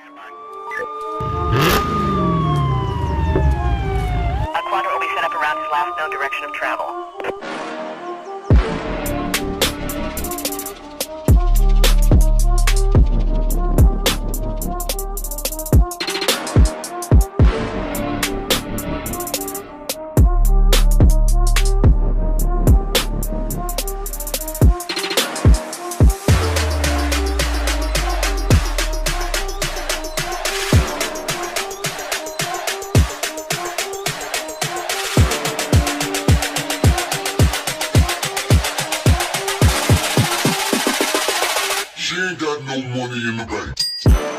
A quadrant will be set up around his last known direction of travel. She ain't got no money in the bank.